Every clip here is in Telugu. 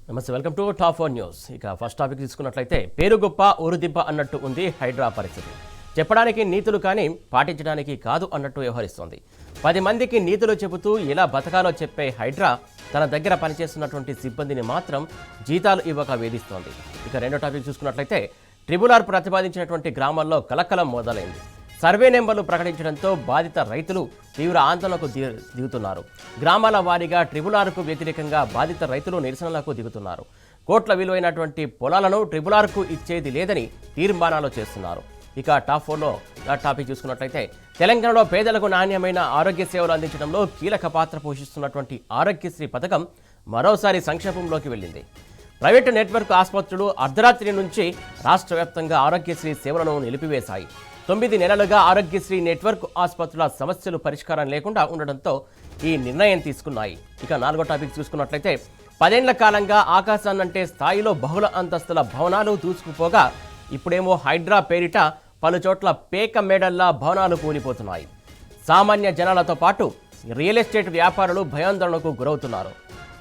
నమస్తే, వెల్కమ్ టు టాప్ 4 న్యూస్. ఇక ఫస్ట్ టాపిక్ తీసుకున్నట్లయితే పేరు గొప్ప ఊరు దిబ్బ అన్నట్టు ఉంది హైడ్రా పరిస్థితి. చెప్పడానికి నీతులు కానీ పాటించడానికి కాదు అన్నట్టు వ్యవహరిస్తోంది. 10 మందికి నీతులు చెబుతూ ఎలా బతకాలో చెప్పే హైడ్రా తన దగ్గర పనిచేస్తున్నటువంటి సిబ్బందిని మాత్రం జీతాలు ఇవ్వక వేధిస్తోంది. ఇక రెండో టాపిక్ చూసుకున్నట్లయితే ట్రిబుల్ ప్రతిపాదించినటువంటి గ్రామాల్లో కలకలం మొదలైంది. సర్వే నెంబర్లు ప్రకటించడంతో బాధిత రైతులు తీవ్ర ఆందోళనకు దిగుతున్నారు. గ్రామాల వారీగా ట్రిబుల్ వ్యతిరేకంగా బాధిత రైతులు నిరసనలకు దిగుతున్నారు. కోట్ల విలువైనటువంటి పొలాలను ట్రిబుల్ ఇచ్చేది లేదని తీర్మానాలు చేస్తున్నారు. ఇక టాప్ 4లో టాపిక్ చూసుకున్నట్లయితే తెలంగాణలో పేదలకు నాణ్యమైన ఆరోగ్య సేవలు అందించడంలో కీలక పాత్ర పోషిస్తున్నటువంటి ఆరోగ్యశ్రీ పథకం మరోసారి సంక్షేమంలోకి వెళ్ళింది. ప్రైవేటు నెట్వర్క్ ఆసుపత్రులు అర్ధరాత్రి నుంచి రాష్ట్ర వ్యాప్తంగా ఆరోగ్యశ్రీ సేవలను నిలిపివేశాయి. 9 నెలలుగా ఆరోగ్యశ్రీ నెట్వర్క్ ఆసుపత్రుల సమస్యలు పరిష్కారం లేకుండా ఉండడంతో ఈ నిర్ణయం తీసుకున్నాయి. ఇక 4వ టాపిక్ చూసుకున్నట్లయితే 10 ఏళ్ల కాలంగా ఆకాశాన్నంటే స్థాయిలో బహుళ అంతస్తుల భవనాలు దూసుకుపోగా ఇప్పుడేమో హైడ్రా పేరిట పలు చోట్ల పేక మేడల్లా భవనాలు కూలిపోతున్నాయి. సామాన్య జనాలతో పాటు రియల్ ఎస్టేట్ వ్యాపారులు భయాందోళనకు గురవుతున్నారు.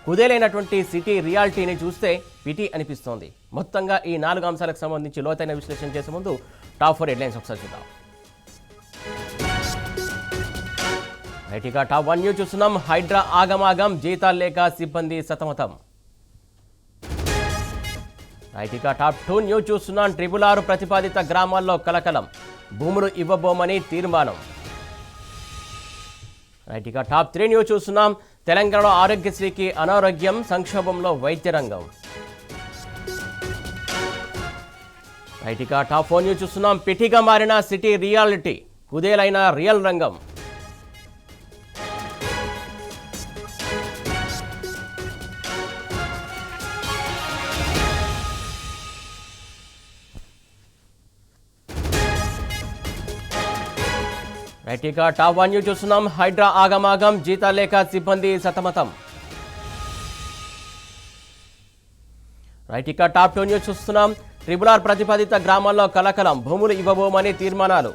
కుదేలైనటువంటి సిటీ రియాలిటీని చూస్తే పిటి అనిపిస్తోంది. మొత్తంగా ఈ 4 అంశాలకు సంబంధించి లోతైన విశ్లేషణ చేసే ముందు టాప్ 4 హెడ్లైన్స్ ఒకసారి చూద్దాం. రైట్గా టాప్ 1 న్యూస్ చూస్తున్నాం. హైడ్రా ఆగమాగం, జీతాలు లేక సిబ్బంది సతమతం. రైట్గా టాప్ 2 న్యూస్ చూస్తున్నాం. ట్రిబుల్ ప్రతిపాదిత గ్రామాల్లో కలకలం, భూములు ఇవ్వబోమని తీర్మానం. రైట్గా టాప్ 3 న్యూస్ చూస్తున్నాం. తెలంగాణలో ఆరోగ్యశ్రీకి అనారోగ్యం, సంక్షోభంలో వైద్య రంగం. రైట్గా టాప్ 4 న్యూస్ చూస్తున్నాం. పిటిగా మారిన సిటీ రియాలిటీ, కుదేలైన రియల్ రంగం. రైట్గా టాప్ 1 న్యూస్ చూస్తున్నాం. హైడ్రా ఆగమాగం, జీతాలు లేక సిబ్బంది సతమతం. రైట్గా టాప్ 2 న్యూస్ చూస్తున్నాం. ట్రిబుల్ ప్రతిపాదిత గ్రామాల్లో కలకలం, భూములు ఇవ్వబోమని తీర్మానాలు.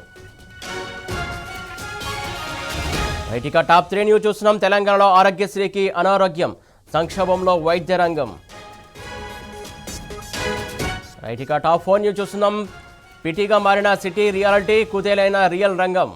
రైట్గా టాప్ 3 న్యూస్ చూస్తున్నాం. తెలంగాణలో ఆరోగ్యశ్రీకి అనారోగ్యం, సంక్షోభంలో వైద్య రంగం. రైట్గా టాప్ 4 న్యూస్ చూస్తున్నాం. పిటిగా మారిన సిటీ రియాలిటీ, కుదేలైన రియల్ రంగం.